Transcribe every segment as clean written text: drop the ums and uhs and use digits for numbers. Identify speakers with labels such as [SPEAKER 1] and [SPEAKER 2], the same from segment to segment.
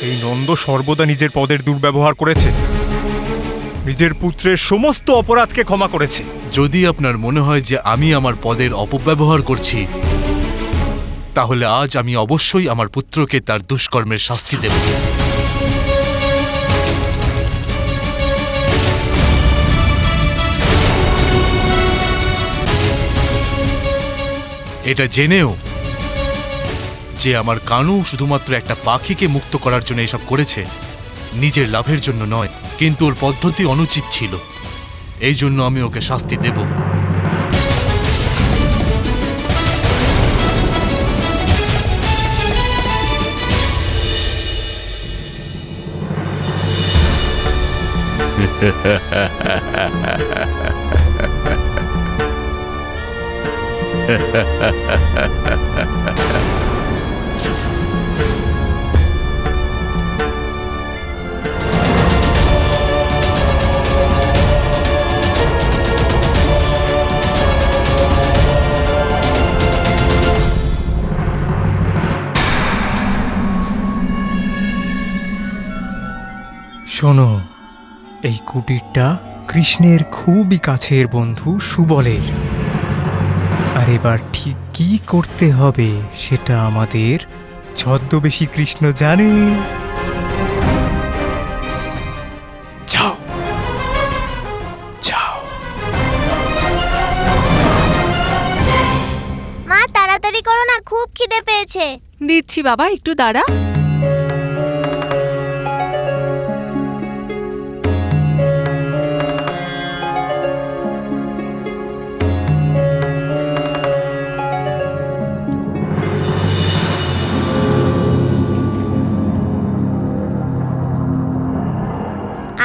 [SPEAKER 1] এই নন্দ সর্বদা নিজের পদের দুর্ব্যবহার করেছে, নিজের পুত্রের সমস্ত অপরাধকে ক্ষমা করেছে।
[SPEAKER 2] যদি আপনার মনে হয় যে আমি আমার পদের অপব্যবহার করছি, তাহলে আজ আমি অবশ্যই আমার পুত্রকে তার দুষ্কর্মের শাস্তি দেব। এটা জেনেও যে আমার কানু শুধুমাত্র একটা পাখিকে মুক্ত করার জন্য এসব করেছে, নিজের লাভের জন্য নয়, কিন্তু ওর পদ্ধতি অনুচিত ছিল, এই জন্য আমি ওকে শাস্তি দেব।
[SPEAKER 1] শোনো, এই কুটিরটা কৃষ্ণের খুবই কাছের বন্ধু সুবলের। আর এবার ঠিক কি করতে হবে সেটা আমাদের ছদ্মবেশী কৃষ্ণ জানে। যাও যাও।
[SPEAKER 3] মা তাড়াতাড়ি করো না, খুব খিদে পেয়েছে।
[SPEAKER 4] দিচ্ছি বাবা, একটু দাঁড়া।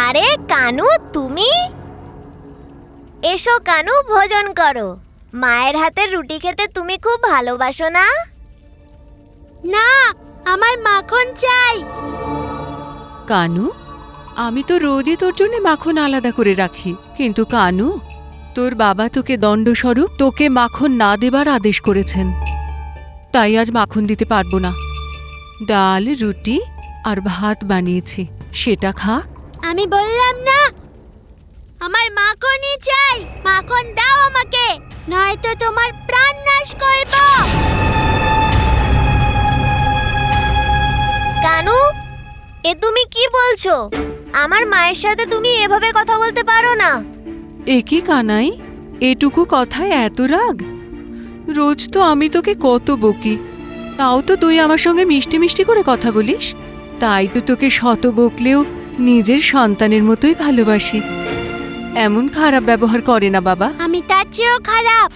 [SPEAKER 3] আরে কানু, তুমি এসো কানু, ভোজন করো। মায়ের হাতের রুটি খেতে তুমি খুব ভালোবাসো না? না, আমার মাখন চাই।
[SPEAKER 4] কানু, আমি তো রোজই তোর জন্য মাখন আলাদা করে রাখি, কিন্তু কানু, তোর বাবা তোকে দণ্ডস্বরূপ তোকে মাখন না দেবার আদেশ করেছেন, তাই আজ মাখন দিতে পারবো না। ডাল, রুটি আর ভাত বানিয়েছি, সেটা খা।
[SPEAKER 3] আমি বললাম না, আমার মাখনই চাই। মাখন দাও আমাকে, নয়তো তোমার প্রাণ নাশ করব। কানু, এ তুমি কি বলছো? আমার মায়ের সাথে তুমি এভাবে কথা বলতে পারো না।
[SPEAKER 4] এ কি কানাই, এটুকু কথায় এত রাগ? রোজ তো আমি তোকে কত বকি, তাও তো তুই আমার সঙ্গে মিষ্টি মিষ্টি করে কথা বলিস, তাই তো তোকে শত বকলেও নিজের সন্তানের মতোই ভালোবাসি। এমন খারাপ ব্যবহার করে না বাবা।
[SPEAKER 3] আমি তার চেয়েও খারাপ।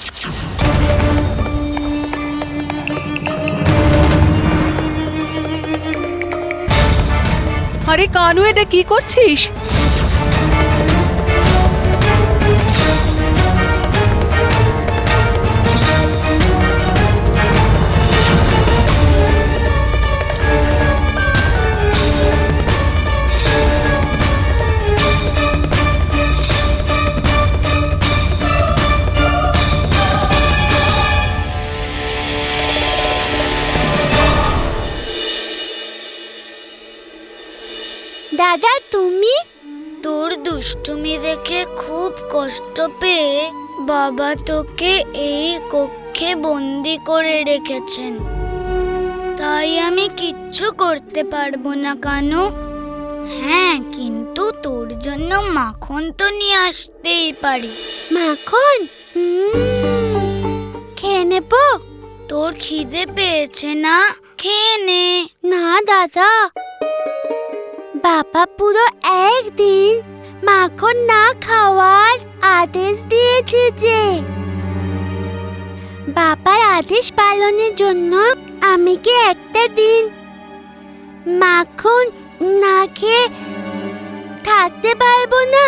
[SPEAKER 4] আরে কানু, এটা কি করছিস?
[SPEAKER 3] দাদা, তুমি? তোর দুষ্টুমি দেখে খুব কষ্ট পেয়ে বাবা তোকে এই কক্ষে বন্দি করে রেখেছেন, তাই আমি কিচ্ছু করতে পারবো না কানু। হ্যাঁ, কিন্তু তোর জন্য মাখন তো নিয়ে আসতেই পারি। মাখন? খেয়ে নেব? তোর খিদে পেয়েছে না? খেয়ে নে। না দাদা, বাবা পুরো একদিন মাখন না খাওয়ার আদেশ দিয়েছে যে বাবার আদেশ পালনের জন্য আমি কি একটা দিন মাখন না খেয়ে থাকতে পারবো না?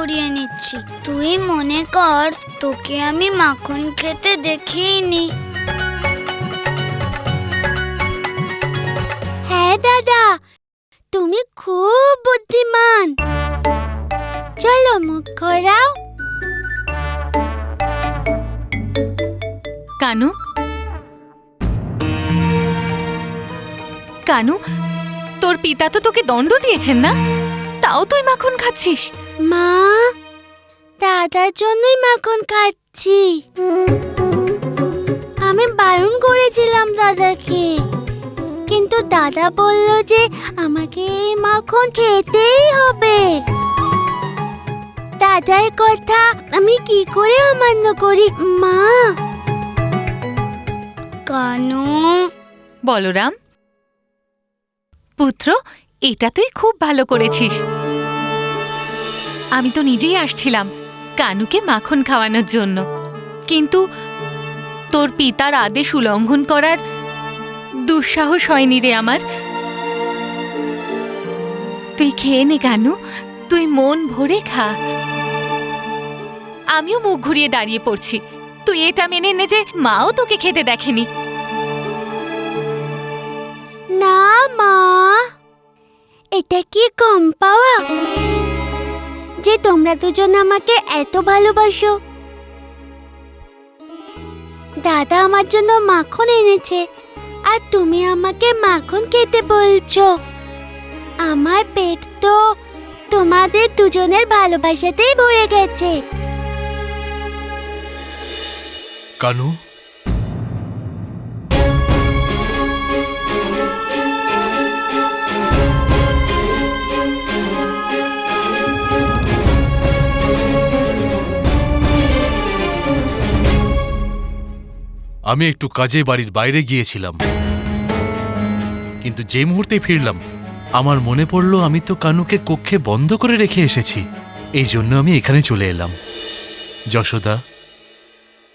[SPEAKER 3] করিয়ে নিচ্ছি। তুই মনে কর তোকে আমি মাখন খেতে দেখিনি। হ্যাঁ দাদা, তুমি খুব বুদ্ধিমান। চলো মুখ ঘোরাও।
[SPEAKER 5] কানু, কানু, তোর পিতা তো তোকে দণ্ড দিয়েছেন না, তাও তুই মাখন খাচ্ছিস?
[SPEAKER 3] মা, দাদার জন্যই মাখন খাচ্ছি। আমি বারণ করেছিলাম দাদাকে, কিন্তু দাদা বলল যে আমাকে এই মাখন খেতেই হবে। দাদার কথা আমি কি করে অমান্য করি মা? কানু।
[SPEAKER 5] বলরাম পুত্র, এটা তুই খুব ভালো করেছিস। আমি তো নিজেই আসছিলাম কানুকে মাখন খাওয়ানোর জন্য, কিন্তু তোর পিতার আদেশ উল্লঙ্ঘন করার দুঃসাহস হয়নি রে আমার। তুই খেয়ে নে কানু, তুই মন ভরে খা। আমিও মুখ ঘুরিয়ে দাঁড়িয়ে পড়ছি, তুই এটা মেনে নে যে মাও তোকে খেতে দেখেনি।
[SPEAKER 3] না মা, এটা কি কম পাওয়া যে তোমরা দুজন আমাকে এত ভালোবাসো? দাদা আমার জন্য মাখন এনেছে, আর তুমি আমাকে মাখন খেতে বলছো। আমার পেট তো তোমাদের দুজনের ভালোবাসাতেই ভরে গেছে।
[SPEAKER 2] কানু, আমি একটু কাজে বাড়ির বাইরে গিয়েছিলাম, কিন্তু যে মুহূর্তে ফিরলাম আমার মনে পড়লো আমি তো কানুকে কক্ষে বন্ধ করে রেখে এসেছি। এই জন্য আমি এখানে চলে এলাম। যশোদা,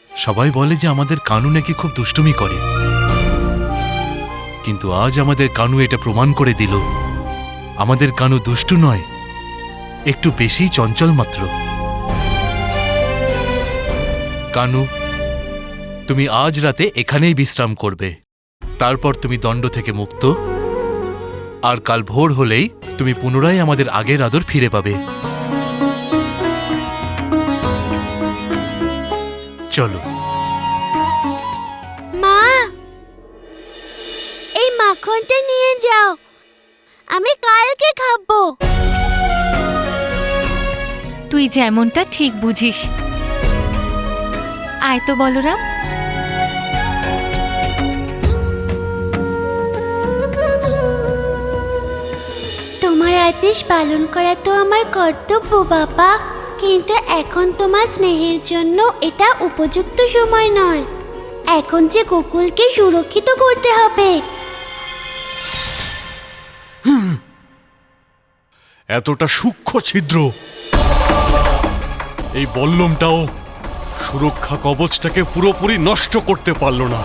[SPEAKER 2] সবাই বলে যে আমাদের কানু নাকি খুব দুষ্টুমি করে, কিন্তু আজ আমাদের কানু এটা প্রমাণ করে দিল আমাদের কানু দুষ্টু নয়, একটু বেশি চঞ্চল মাত্র। কানু, তুমি আজ রাতে এখানেই বিশ্রাম করবে, তারপর তুমি দণ্ড থেকে মুক্ত, আর কাল ভোর হলেই তুমি পুনরায় আমাদের আগের আদর ফিরে পাবে। চলো।
[SPEAKER 3] মা, এই মাখনটা নিয়ে যাও, আমি কালকে খাবো।
[SPEAKER 5] তুই যেমনটা ঠিক বুঝিস। আয় তো বলরাম।
[SPEAKER 3] তোমার আদেশ পালন করা তো আমার কর্তব্য বাবা, কিন্তু এখন তোমার স্নেহের জন্য এটা উপযুক্ত সময় নয়। এখন যে গোকুলকে সুরক্ষিত করতে হবে।
[SPEAKER 6] এতটা সূক্ষ্ম ছিদ্র, এই বল্লমটাও সুরক্ষা কবচটাকে পুরোপুরি নষ্ট করতে পারল না।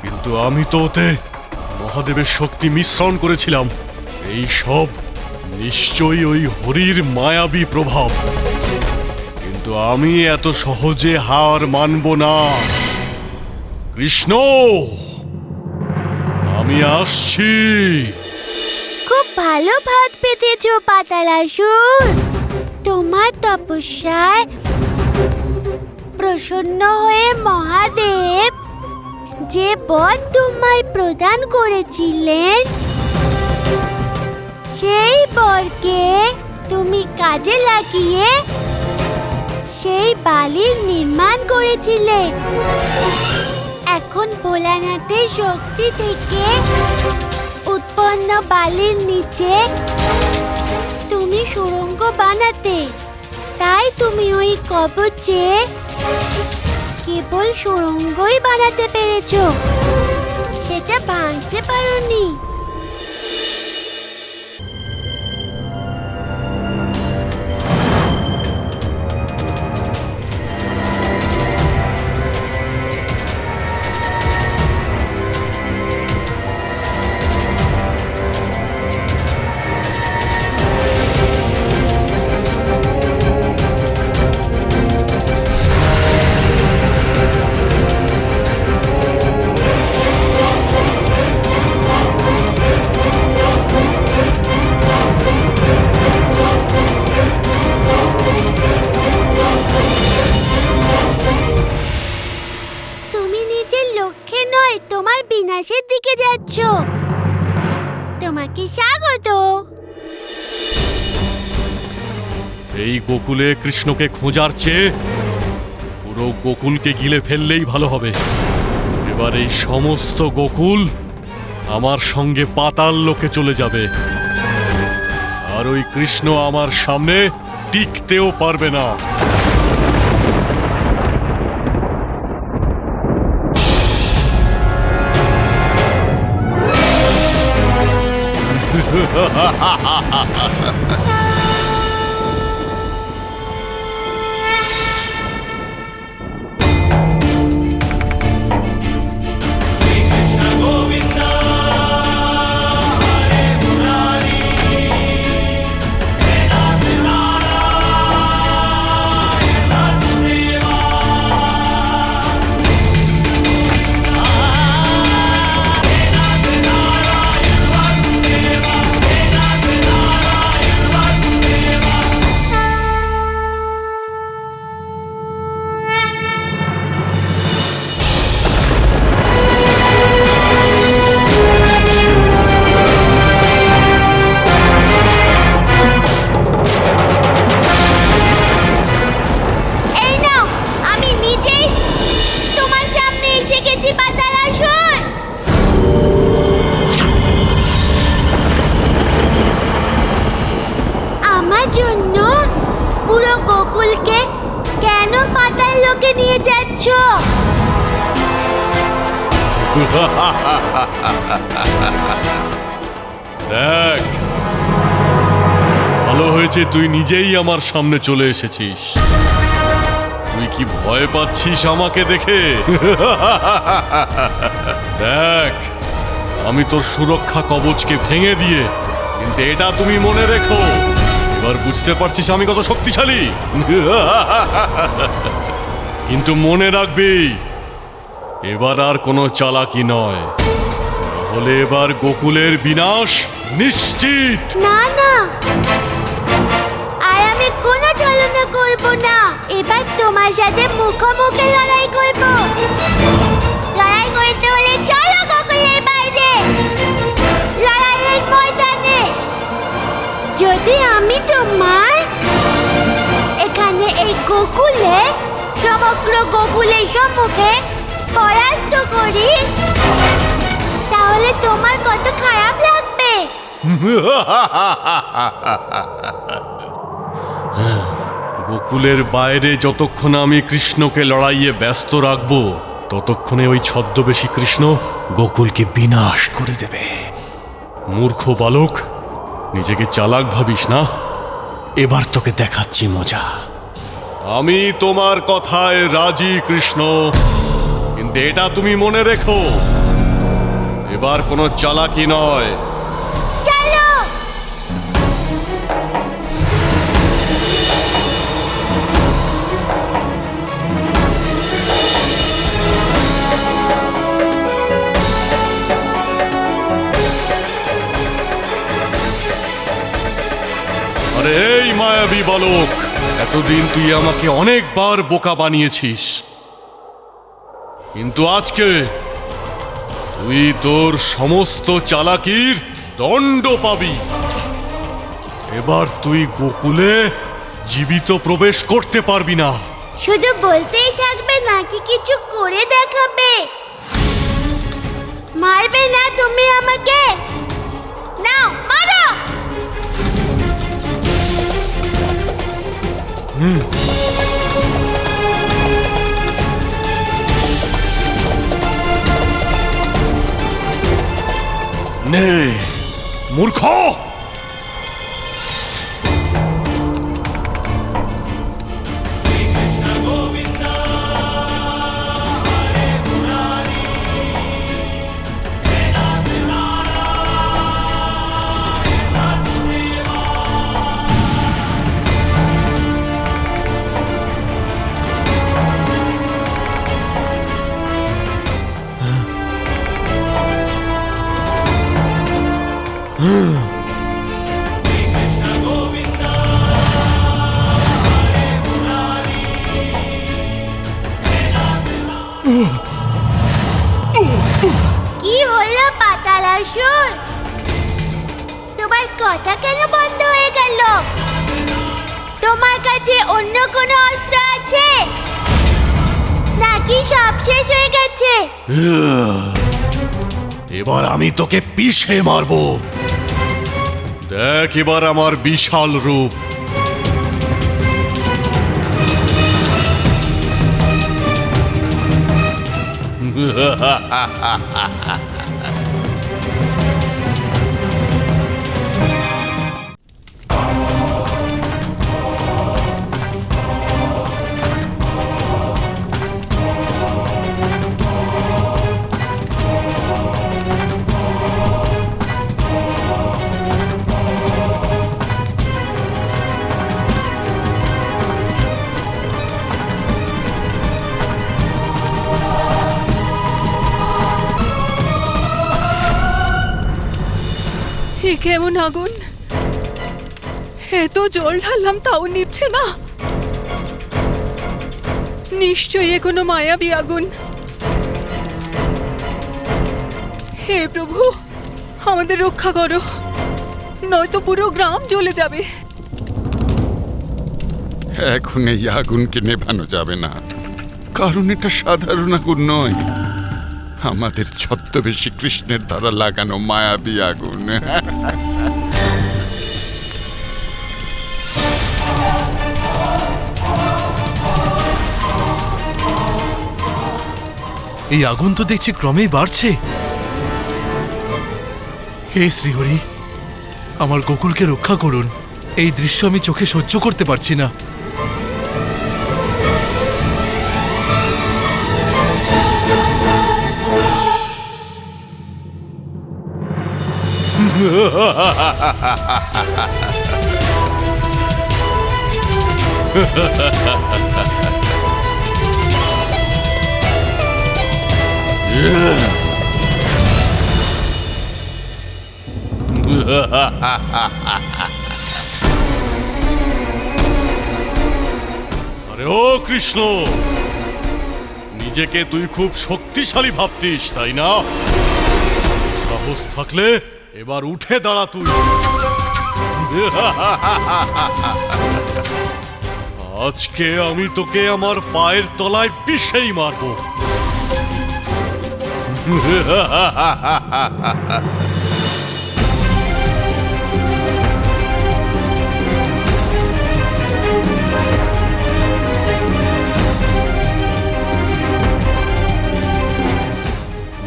[SPEAKER 6] কিন্তু আমি তো ওতে মহাদেবের শক্তি মিশ্রণ করেছিলাম। এই সব নিশ্চয়ই ওই হরির মায়াবী প্রভাব, কিন্তু আমি এত সহজে হার মানব না। কৃষ্ণ, আমি আসছি।
[SPEAKER 3] খুব ভালো ভাত পেতেছো পাতালাসুর। তোমার তপস্যায় প্রসন্ন হয়ে মহাদেব যে বর তোমায় প্রদান করেছিলেন, সেই বরকে তুমি কাজে লাগিয়ে সেই বালির নির্মাণ করেছিলে। এখন ভোলানাথের শক্তি থেকে উৎপন্ন বালির নিচে তুমি সুড়ঙ্গ বানাতে, তাই তুমি ওই কবচে কেবল সুড়ঙ্গই বানাতে পেরেছো, সেটা ভাঙতে পারোনি। বিনাশের দিকে যাচ্ছ। তোমাকে স্বাগত।
[SPEAKER 6] এই গোকুলে কৃষ্ণকে খোঁজার চেয়ে পুরো গোকুলকে গিলে ফেললেই ভালো হবে। এবার এই সমস্ত গোকুল আমার সঙ্গে পাতাল লোকে চলে যাবে, আর ওই কৃষ্ণ আমার সামনে টিকতেও পারবে না।
[SPEAKER 3] এই নাও, আমি নিজেই তোমার সামনে এসে গেছি পাতাল আসুন। আমার জন্য পুরো গোকুলকে কেন পাতাল লোকে নিয়ে যাচ্ছ?
[SPEAKER 6] দেখ, ভালো হয়েছে তুই নিজেই আমার সামনে চলে এসেছিস। তুই কি ভয় পাচ্ছিস আমাকে দেখে? দেখ, আমি তোর সুরক্ষা কবচকে ভেঙে দিয়ে, কিন্তু এটা তুমি মনে রেখো, এবার বুঝতে পারছিস আমি কত শক্তিশালী। কিন্তু মনে রাখবি, এবার আর কোনো চালাকি নয়, তাহলে এবার গোকুলের বিনাশ নিশ্চিত।
[SPEAKER 3] না না, আর আমি কোনো ছলনা করব না। এবার তোমার সাথে মুখোমুখি লড়াই করব। লড়াই করতে হলে চলো গোকুলের বাইরে, লড়াইয়ের ময়দানে। যদি আমি তোমার এখানে এই গোকুলে, সমগ্র গোকুলের সম্মুখে পরাস্ত করি, তাহলে তোমার কত খারাপ লাগবে।
[SPEAKER 6] গোকুলের বাইরে যতক্ষণ আমি কৃষ্ণকে লড়াইয়ে ব্যস্ত রাখবো, ততক্ষণে ওই ছদ্মবেশী কৃষ্ণ গোকুলকে বিনাশ করে দেবে। মূর্খ বালক, নিজেকে চালাক ভাবিস না। এবার তোকে দেখাচ্ছি মজা। আমি তোমার কথায় রাজি কৃষ্ণ, কিন্তু এটা তুমি মনে রেখো, এবার কোনো চালাকি নয়।
[SPEAKER 3] চলো।
[SPEAKER 6] আরে এই মায়াবী বালক, এতদিন তুই আমাকে অনেকবার বোকা বানিয়েছিস, কিন্তু আজকে তুই তোর সমস্ত চালাকির দণ্ড পাবি। এবার তুই গোকুলে জীবিত প্রবেশ করতে পারবি না।
[SPEAKER 3] শুধু বলতেই থাকবে নাকি কিছু করে দেখাবে? মারবে না তুমি আমাকে? নাও, মারো।
[SPEAKER 6] নে মূর্খ,
[SPEAKER 3] কি ত্রিশূল, তোমার কথা কেন বন্ধ হয়ে গেল? তোমার কাছে অন্য কোনো অস্ত্র আছে নাকি সব শেষ হয়ে গেছে?
[SPEAKER 6] এবার আমি তোকে পিষে মারবো। দেখ এবার আমার বিশাল রূপ।
[SPEAKER 4] এ কেমন আগুন? এত জল ঢাললাম তাও নিচ্ছে না। নিশ্চয়ই এ কোনো মায়াবী আগুন। হে প্রভু, আমাদের রক্ষা করো, নয়তো পুরো গ্রাম জ্বলে যাবে।
[SPEAKER 7] এখন এই আগুনকে নেভানো যাবে না, কারণ এটা সাধারণ আগুন নয়, আমাদের ছদ্মবেশী কৃষ্ণের দ্বারা লাগানো মায়াবী আগুন।
[SPEAKER 2] এই আগুন তো দেখছি ক্রমেই বাড়ছে। হে শ্রীহরি, আমার গোকুলকে রক্ষা করুন। এই দৃশ্য আমি চোখে সহ্য করতে পারছি না।
[SPEAKER 6] আরে ও কৃষ্ণ, নিজেকে তুই খুব শক্তিশালী ভাবতিস তাই না? সাহস থাকলে এবার উঠে দাঁড়া তুই। আজকে আমি তোকে আমার পায়ের তলায় পিষেই মারবো।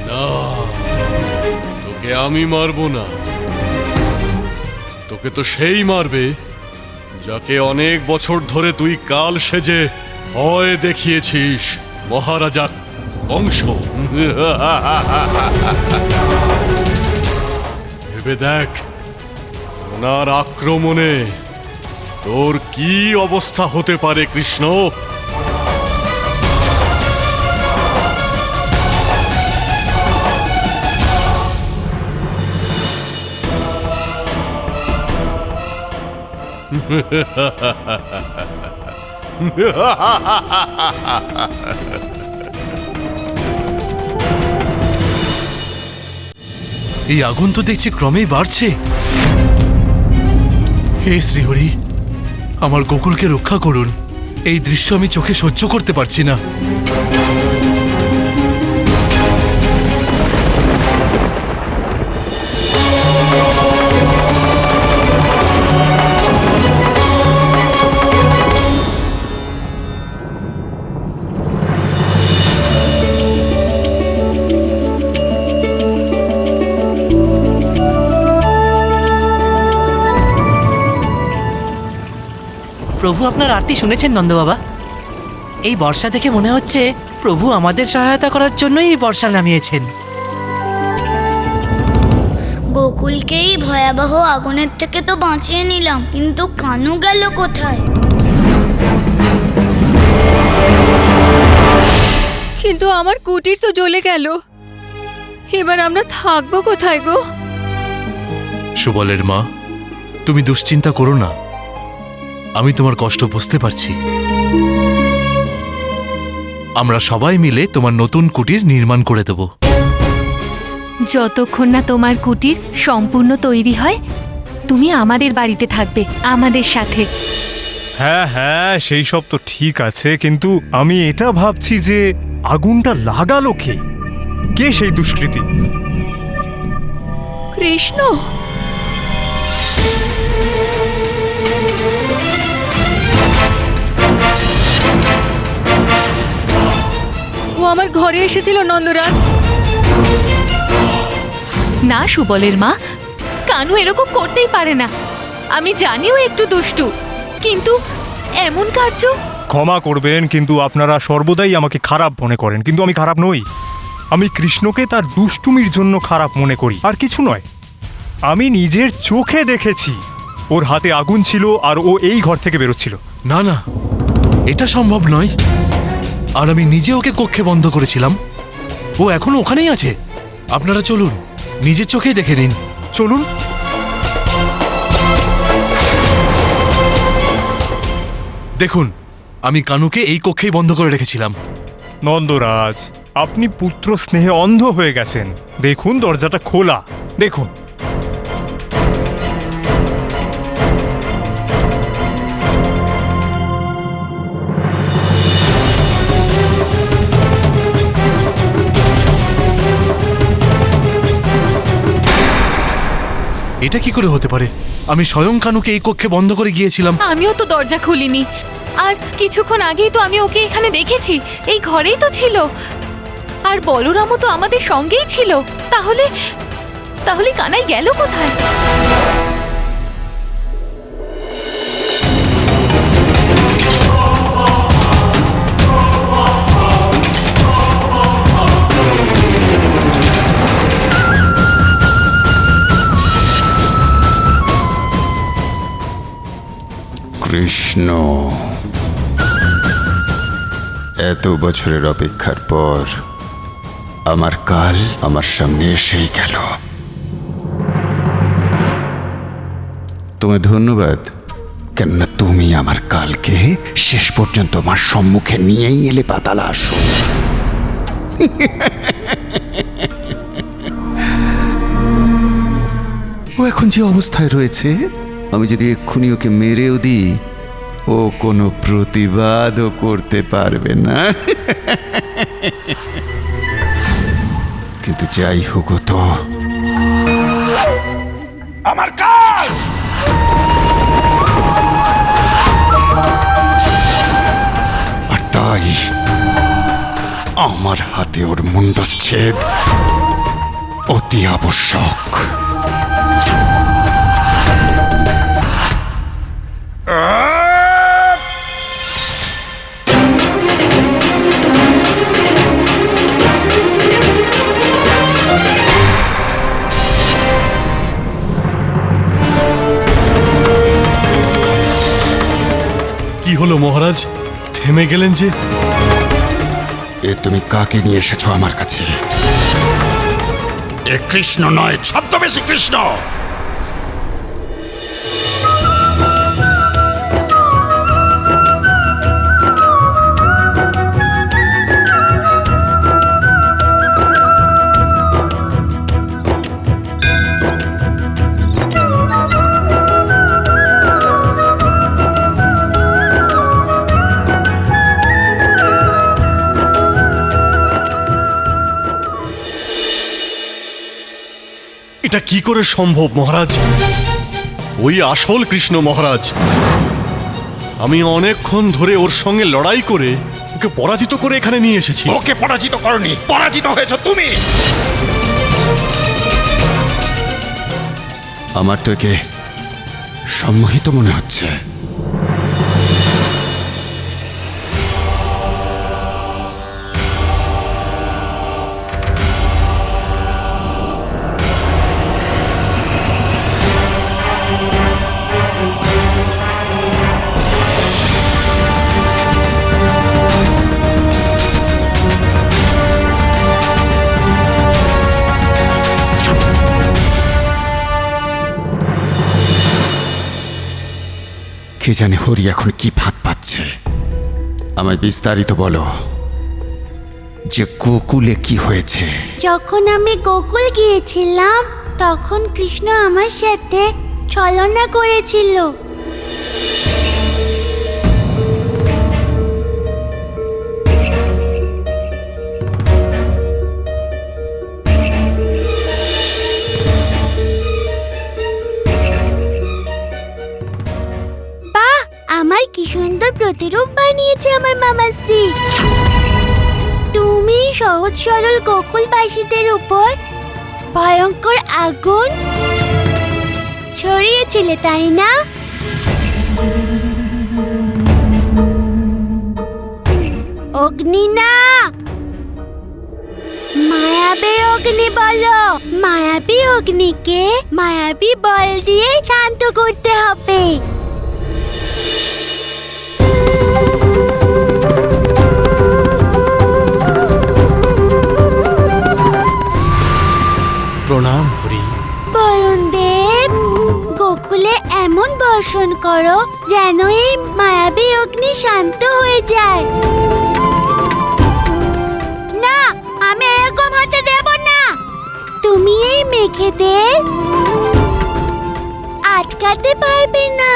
[SPEAKER 6] না, তোকে আমি মারবো না, তোকে তো সেই মারবে যাকে অনেক বছর ধরে তুই কাল সেজে ভয় দেখিয়েছিস, মহারাজা কংস। ভেবে দেখ ওনার আক্রমণে তোর কি অবস্থা হতে পারে কৃষ্ণ।
[SPEAKER 2] এই আগুন তো দেখছি ক্রমেই বাড়ছে। হে শ্রীহরি, আমার গোকুলকে রক্ষা করুন। এই দৃশ্য আমি চোখে সহ্য করতে পারছি না।
[SPEAKER 8] প্রভু আপনার আরতি শুনেছেন নন্দবাবা? এই বর্ষা দেখে মনে হচ্ছে প্রভু আমাদের সহায়তা করার জন্যই এই বর্ষা নামিয়েছেন।
[SPEAKER 3] গোকুলকেই ভয়াবহ আগুনের থেকে তো বাঁচিয়ে নিলাম, কিন্তু কানু গেল কোথায়?
[SPEAKER 4] কিন্তু আমার কুটির তো জ্বলে গেল, এবার আমরা থাকবো কোথায় গো?
[SPEAKER 2] সুবলের মা, তুমি দুশ্চিন্তা করো না, আমি তোমার কষ্ট বুঝতে পারছি। আমরা সবাই মিলে তোমার নতুন কুটির নির্মাণ করে দেব।
[SPEAKER 5] যতক্ষণ না তোমার কুটির সম্পূর্ণ তৈরি হয় তুমি আমাদের বাড়িতে থাকবে, আমাদের সাথে।
[SPEAKER 1] হ্যাঁ হ্যাঁ, সেই সব তো ঠিক আছে, কিন্তু আমি এটা ভাবছি যে আগুনটা লাগালো কে? কে সেই দুষ্কৃতী?
[SPEAKER 4] কৃষ্ণ, ও আমার ঘরে এসেছিল নন্দরাজ।
[SPEAKER 5] না সুবলের মা, কানু এরকম করতেই পারে না। আমি জানিও একটু দুষ্টু, কিন্তু এমন কার্য।
[SPEAKER 1] ক্ষমা করবেন, কিন্তু আপনারা সর্বদাই আমাকে খারাপ মনে করেন, কিন্তু আমি খারাপ নই। আমি কৃষ্ণকে তার দুষ্টুমির জন্য খারাপ মনে করি, আর কিছু নয়। আমি নিজের চোখে দেখেছি ওর হাতে আগুন ছিল আর ও এই ঘর থেকে বেরোচ্ছিল।
[SPEAKER 2] না না, এটা সম্ভব নয়। আর আমি নিজে ওকে কক্ষে বন্ধ করেছিলাম। ও এখনো ওখানেই আছে। আপনারা চলুন, নিজের চোখেই দেখে নিন।
[SPEAKER 1] চলুন।
[SPEAKER 2] দেখুন, আমি কানুকে এই কক্ষেই বন্ধ করে রেখেছিলাম।
[SPEAKER 1] নন্দরাজ, আপনি পুত্র স্নেহে অন্ধ হয়ে গেছেন। দেখুন, দরজাটা খোলা, দেখুন।
[SPEAKER 2] এটা কি করে হতে পারে? আমি স্বয়ং কানুকে এই কক্ষে বন্ধ করে গিয়েছিলাম।
[SPEAKER 5] আমিও তো দরজা খুলিনি, আর কিছুক্ষণ আগেই তো আমি ওকে এখানে দেখেছি, এই ঘরেই তো ছিল। আর বলরামও তো আমাদের সঙ্গেই ছিল। তাহলে তাহলে কানাই গেল কোথায়?
[SPEAKER 7] কৃষ্ণ, এত বছরের অপেক্ষার পর আমার কাল আমার সামনে এসেই গেল। তোমায় ধন্যবাদ, কেননা তুমি আমার কালকে শেষ পর্যন্ত আমার সম্মুখে নিয়েই এলে পাতাল আসুন। ও এখন যে অবস্থায় রয়েছে, আমি যদি এক্ষুনি ওকে মেরেও দিই, ও কোনো প্রতিবাদও করতে পারবে না। কিন্তু যাই হোক, তো আমার কাল আর তাই আমার হাতে ওর মুণ্ডচ্ছেদ অতি আবশ্যক।
[SPEAKER 6] কি হলো মহারাজ, থেমে গেলেন যে?
[SPEAKER 7] এ তুমি কাকে নিয়ে এসেছো আমার কাছে? এ কৃষ্ণ নয়, ছদ্মবেশী কৃষ্ণ।
[SPEAKER 6] এটা কি করে সম্ভব মহারাজ? ওই আসল কৃষ্ণ মহারাজ। আমি অনেকক্ষণ ধরে ওর সঙ্গে লড়াই করে ওকে পরাজিত করে এখানে নিয়ে এসেছি।
[SPEAKER 7] ওকে পরাজিত করনি, পরাজিত হয়েছ তুমি। আমার তো একে সম্মোহিত মনে হচ্ছে। কে জানে হরি এখন কি ফাঁদ পাচ্ছে। আমায় বিস্তারিত বলো। যে গোকুলে কি হয়েছে।
[SPEAKER 3] যখন আমি গোকুল গিয়েছিলাম তখন কৃষ্ণ আমার সাথে ছলনা করেছিল। বাহ, আমার কি সুন্দর প্রতিরূপ বানিয়েছে আমার মামাশ্রী। তুমি সহজ সরল গোকুলবাসীদের উপর ভয়ঙ্কর আগুন ছড়িয়েছিলে, তাই না? অগ্নি না, মায়াবী অগ্নি বলো। মায়াবী অগ্নিকে মায়াবী বল দিয়ে শান্ত করতে হবে।
[SPEAKER 6] প্রণাম হরি।
[SPEAKER 3] বরুণ দেব, গোকুলে এমন বর্ষণ করো যেন এই মায়াবী অগ্নি শান্ত হয়ে যায়। না, আমি এরকম হতে দেব না। তুমি এই মেঘেদের আটকাতে পারবে না।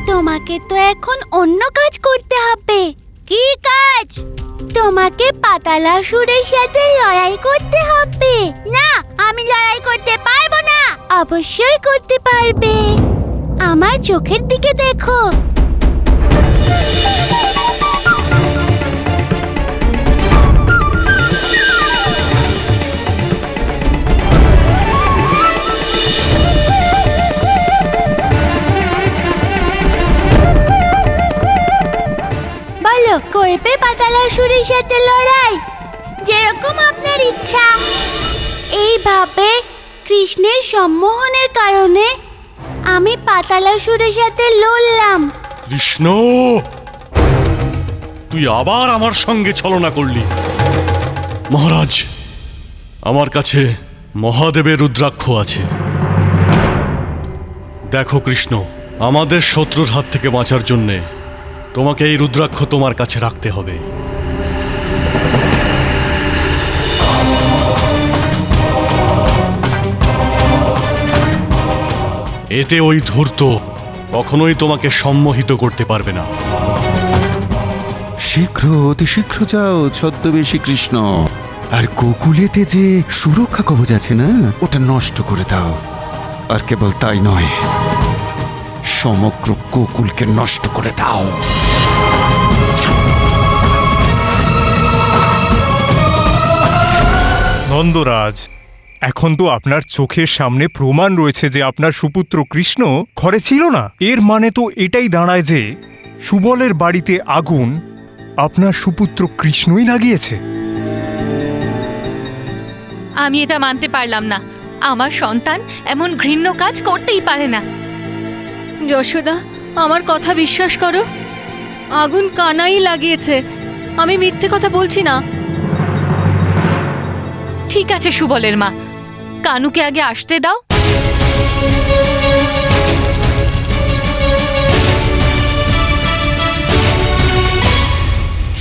[SPEAKER 3] তোমাকে তো এখন অন্য কাজ করতে হবে। কি কাজ? তোমাকে পাতালাসুরের সাথে লড়াই করতে হবে। না, আমি লড়াই করতে পারবো না। অবশ্যই করতে পারবে। আমার চোখের দিকে দেখো। বলো, করবে পাতালাসুরের সাথে লড়াই? যেরকম আপনার ইচ্ছা। এইভাবে কৃষ্ণের সম্মোহনের কারণে আমি পাতালাসুরের সাথে লড়লাম।
[SPEAKER 6] কৃষ্ণ, তুই আবার আমার সঙ্গে ছলনা করলি। মহারাজ, আমার কাছে মহাদেবের রুদ্রাক্ষ আছে। দেখো কৃষ্ণ, আমাদের শত্রুর হাত থেকে বাঁচার জন্যে তোমাকে এই রুদ্রাক্ষ তোমার কাছে রাখতে হবে। এতে ওই ধূর্ত কখনোই তোমাকে সম্মোহিত করতে পারবে না।
[SPEAKER 7] শীঘ্র, অতি শীঘ্র যাও ছদ্মবেশী কৃষ্ণ। আর গোকুলেতে যে সুরক্ষা কবচ আছে না, ওটা নষ্ট করে দাও। আর কেবল তাই নয়, সমগ্র গোকুলকে নষ্ট করে দাও।
[SPEAKER 1] নন্দরাজ, এখন তো আপনার চোখের সামনে প্রমাণ রয়েছে যে আপনার সুপুত্র কৃষ্ণ ঘরে ছিল না। এর মানে তো এটাই দাঁড়ায় যে সুবলের বাড়িতে আগুন আপনার সুপুত্র কৃষ্ণই লাগিয়েছে।
[SPEAKER 5] আমি এটা মানতে পারলাম না। আমার সন্তান এমন ঘৃণ্য কাজ করতেই পারে না।
[SPEAKER 4] যশোদা, আমার কথা বিশ্বাস করো, আগুন কানাই লাগিয়েছে। আমি মিথ্যে কথা বলছি না।
[SPEAKER 5] ঠিক আছে সুবলের মা, কানুকে আগে আসতে দাও।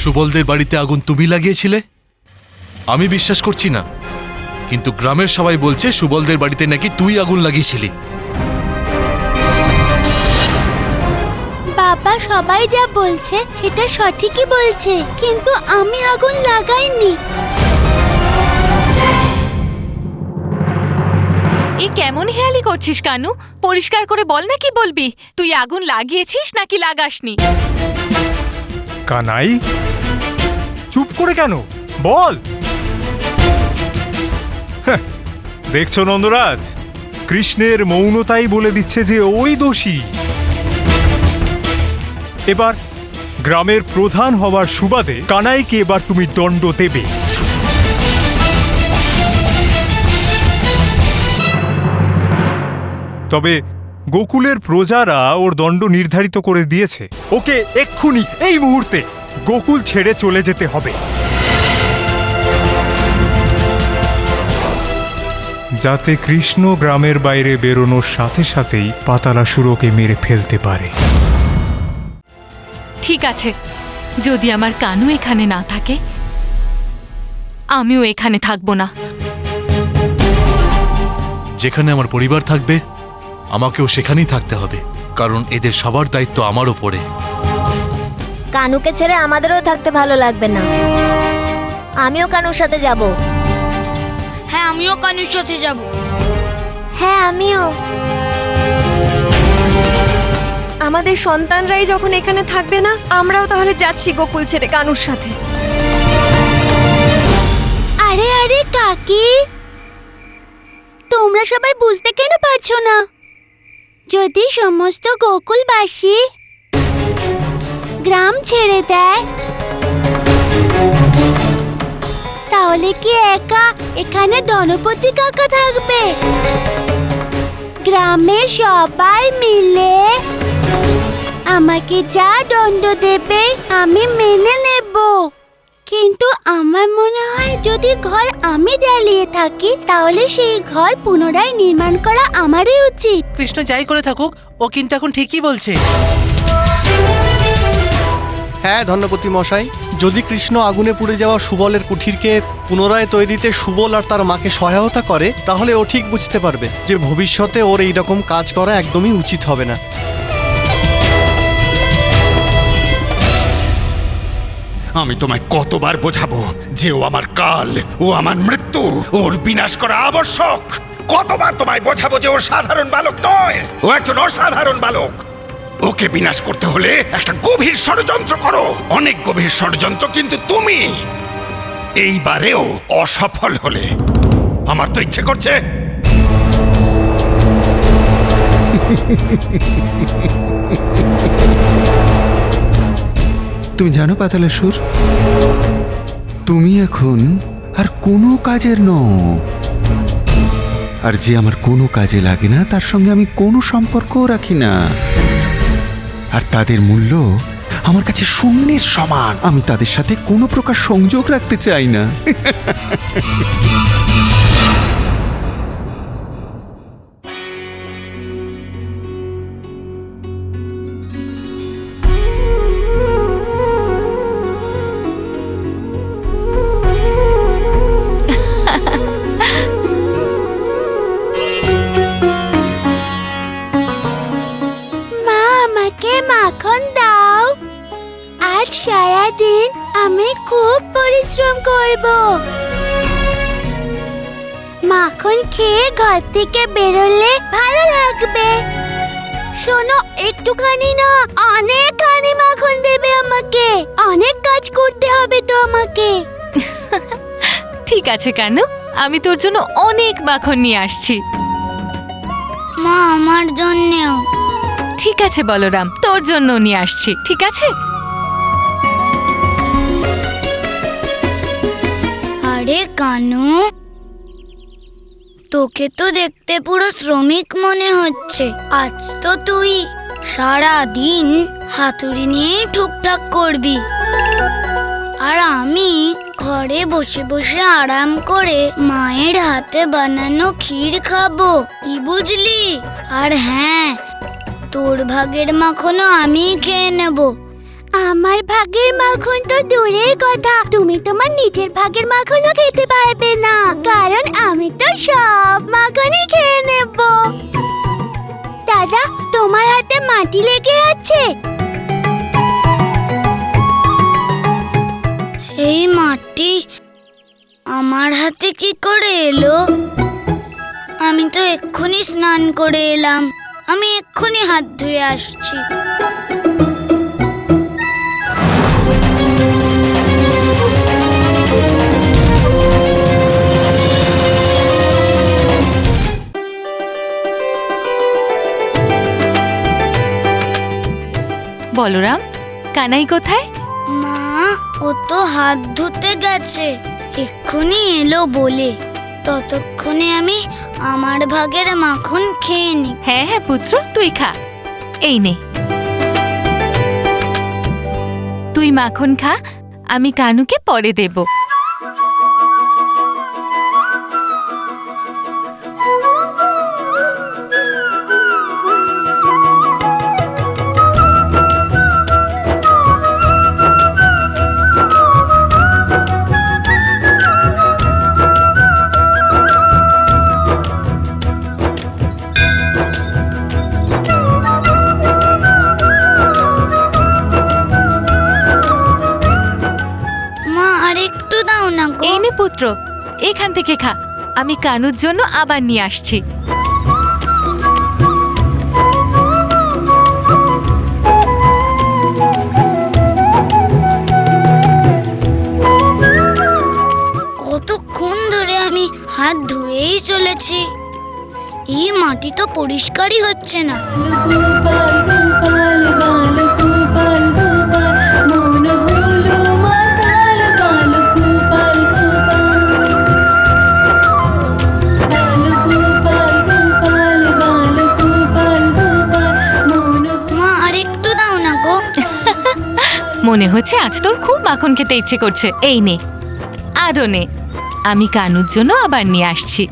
[SPEAKER 2] সুবলদের বাড়িতে আগুন তুমি লাগিয়েছিলে? আমি বিশ্বাস করছি না, কিন্তু গ্রামের সবাই বলছে সুবলদের বাড়িতে নাকি তুই আগুন লাগিয়েছিলি।
[SPEAKER 3] বাবা সবাই যা বলছে সেটা সঠিকই বলছে, কিন্তু আমি আগুন লাগাইনি।
[SPEAKER 5] এ কেমন হেয়ালি করছিস কানু? পরিষ্কার করে বল না, কি বলবি? তুই আগুন লাগিয়েছিস নাকি লাগাসনি?
[SPEAKER 1] কানাই, চুপ করে কেন? বল। হ্যাঁ, দেখছো নন্দরাজ, কৃষ্ণের মৌনতাই বলে দিচ্ছে যে ওই দোষী। এবার গ্রামের প্রধান হওয়ার সুবাদে কানাইকে এবার তুমি দণ্ড দেবে। তবে গোকুলের প্রজারা ওর দণ্ড নির্ধারিত করে দিয়েছে। ওকে এক্ষুনি এই মুহূর্তে গোকুল ছেড়ে চলে যেতে হবে। যাতে কৃষ্ণ গ্রামের বাইরে বেরোনোর সাথে সাথেই পাতালাসুরকে মেরে ফেলতে পারে।
[SPEAKER 5] ঠিক আছে, যদি আমার কানু এখানে না থাকে আমিও এখানে থাকবো না।
[SPEAKER 2] যেখানে আমার পরিবার থাকবে আমাকেও সেখানেই থাকতে হবে, কারণ এদের সবার দায়িত্ব আমার ওপরে।
[SPEAKER 9] কানুকে ছেড়ে আমাদেরও থাকতে ভালো লাগবে না। আমিও কানুর সাথে যাব।
[SPEAKER 3] হ্যাঁ, আমিও কানুর সাথে যাব।
[SPEAKER 9] হ্যাঁ, আমিও।
[SPEAKER 10] আমাদের সন্তানরাই যখন এখানে থাকবে না, আমরাও তাহলে যাচ্ছি গোকুল ছেড়ে কানুর সাথে।
[SPEAKER 3] আরে আরে কাকি, তোমরা সবাই বুঝতে কেন পারছো না? যদি সমস্ত গোকুলবাসী গ্রাম ছেড়ে দেয় তাহলে কি একা এখানে ধনপতি কাকা থাকবে? গ্রামের সবাই মিলে আমাকে যা দণ্ড দেবে আমি মেনে নেব। কিন্তু আমার মনে হয় যদি ঘর আমি জ্বালিয়ে থাকি তাহলে সেই ঘর পুনরায় নির্মাণ করা আমারই উচিত।
[SPEAKER 8] কৃষ্ণ যাই করে থাকুক, ও কিন্তু এখন ঠিকই বলছে।
[SPEAKER 6] হ্যাঁ ধন্যপতি মশাই, যদি কৃষ্ণ আগুনে পুড়ে যাওয়া সুবলের কুঠিরকে পুনরায় তৈরিতে সুবল আর তার মাকে সহায়তা করে, তাহলে ও ঠিক বুঝতে পারবে যে ভবিষ্যতে ওর এই রকম কাজ করা একদমই উচিত হবে না।
[SPEAKER 7] আমি তোমায় কতবার বোঝাবো যে ও আমার কাল, ও আমার মৃত্যু, ওর বিনাশ করা আবশ্যক। কতবার তোমায় বোঝাবো যে ও সাধারণ বালক নয়, ও একজন অসাধারণ বালক। ওকে বিনাশ করতে হলে একটা গভীর ষড়যন্ত্র করো, অনেক গভীর ষড়যন্ত্র। কিন্তু তুমি এইবারেও অসফল হলে। আমার তো ইচ্ছে করছে তুমি জানো পাতালাসুর, তুমি এখন আর কোনো কাজের নও। আর যে আমার কোনো কাজে লাগে না তার সঙ্গে আমি কোনো সম্পর্কও রাখি না। আর তাদের মূল্য আমার কাছে শূন্যের সমান। আমি তাদের সাথে কোনো প্রকার সংযোগ রাখতে চাই না।
[SPEAKER 3] মাখন দাও, আজ সারাদিন আমি খুব পরিশ্রম করব। মাখন খেয়ে ঘর থেকে বেরোলে ভালো লাগবে। শোনো, একটুখানি না, অনেকখানি মাখন দেবে আমাকে। অনেক কাজ করতে হবে তো আমাকে।
[SPEAKER 5] ঠিক আছে কানু, আমি তোর জন্য অনেক মাখন নিয়ে আসছি।
[SPEAKER 3] মা, আমার জন্যও।
[SPEAKER 5] ঠিক আছে বলরাম, তোর জন্য নিয়ে আসছি। ঠিক আছে।
[SPEAKER 3] আরে কানু, তোকে তো দেখতে পুরো শ্রমিক মনে হচ্ছে। আজ তো তুই সারা দিন হাতুড়ি নিয়েই ঠুকঠাক করবি, আর আমি ঘরে বসে বসে আরাম করে মায়ের হাতে বানানো ক্ষীর খাবো। কি বুঝলি? আর হ্যাঁ, তোর ভাগের মাখনও আমি খেয়ে নেব। আমার ভাগের মাখন তো দূরের কথা, তুমি তোমার নিজের ভাগের মাখনও খেতে পারবে না, কারণ আমি তো সব মাখনই খেয়ে নেব। দাদা, তোমার হাতে মাটি লেগে আছে। এই মাটি আমার হাতে কি করে এলো? আমি তো এক্ষুনি স্নান করে এলাম। আমি এক্ষুনি হাত ধুয়ে আসছি।
[SPEAKER 5] বলরাম, কানাই কোথায়?
[SPEAKER 3] মা, ও তো হাত ধুতে গেছে, এক্ষুনি এলো বলে। ততক্ষণে আমি আমার ভাগের মাখন খেয়ে নি।
[SPEAKER 5] হ্যাঁ হ্যাঁ পুত্র, তুই খা। এই নে, তুই মাখন খা, আমি কানুকে পরে দেব। এখান থেকে খা, আমি কানুর জন্য আবার নিয়ে আসছি।
[SPEAKER 3] কতক্ষণ ধরে আমি হাত ধুয়েই চলেছি, এই মাটি তো পরিষ্কারই হচ্ছে না। মা আরেকটু দাও না গো।
[SPEAKER 5] মনে হচ্ছে আজ তোর খুব মাখন খেতে ইচ্ছে করছে। এই নে, আরো নে, আমি কানুর জন্য আবার নিয়ে আসছি।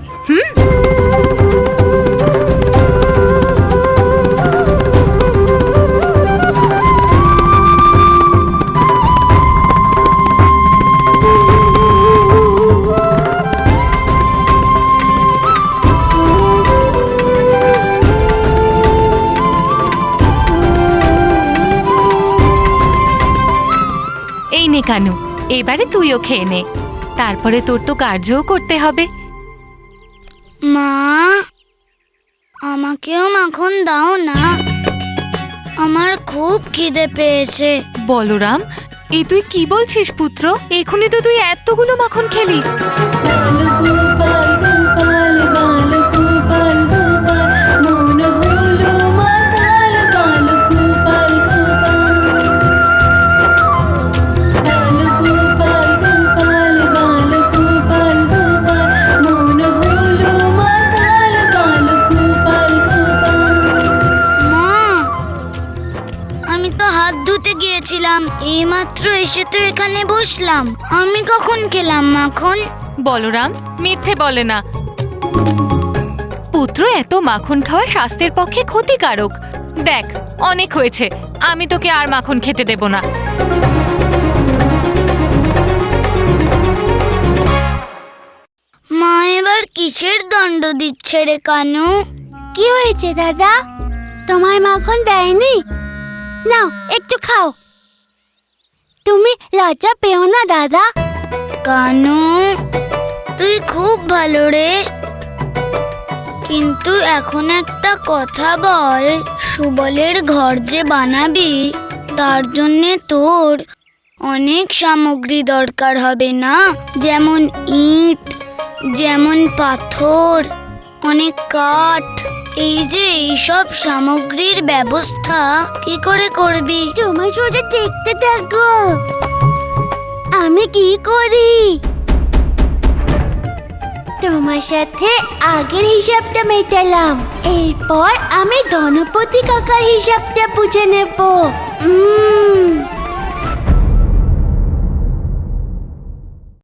[SPEAKER 5] এই নে কানু, এবারে তুইও খেয়ে নে, তারপরে তোর তো কার্যও করতে হবে।
[SPEAKER 3] মা, আমাকেও মাখন দাও না, আমার খুব খিদে পেয়েছে।
[SPEAKER 5] বলরাম, এই তুই কি বলছিস পুত্র? এখনই তো তুই এতগুলো মাখন খেলি।
[SPEAKER 3] গিয়েছিলাম, এইমাত্র এসে তো এখানে বসলাম, আমি কখন খেলাম মাখন?
[SPEAKER 5] বলরাম মিথ্যে বলে না পুত্র, এত মাখন খাওয়া স্বাস্থ্যের পক্ষে ক্ষতিকারক। দেখ, অনেক হয়েছে, আমি তোকে আর মাখন খেতে দেব না।
[SPEAKER 3] মা এবার কিসের দণ্ড দিচ্ছে রে কানু?
[SPEAKER 9] কি হয়েছে দাদা, তোমায় মাখন দেয়নি? নাও একটু খাও, তুমি লজ্জা পেও না দাদা।
[SPEAKER 3] কানু, তুই খুব ভালো রে, কিন্তু এখন একটা কথা বল, সুবলের ঘর যে বানাবি তার জন্যে তোর অনেক সামগ্রী দরকার হবে না? যেমন ইট, যেমন পাথর, অনেক কাঠ। এই যে এইসব সামগ্রীর ব্যবস্থা কি করে করবি?
[SPEAKER 9] তুমি শুধু দেখতে থাকো, আমি কি করি। তোমার সাথে আগের হিসাবটা মেটালাম, এরপর আমি ধনপতি কাকার হিসাবটা বুঝে নেব।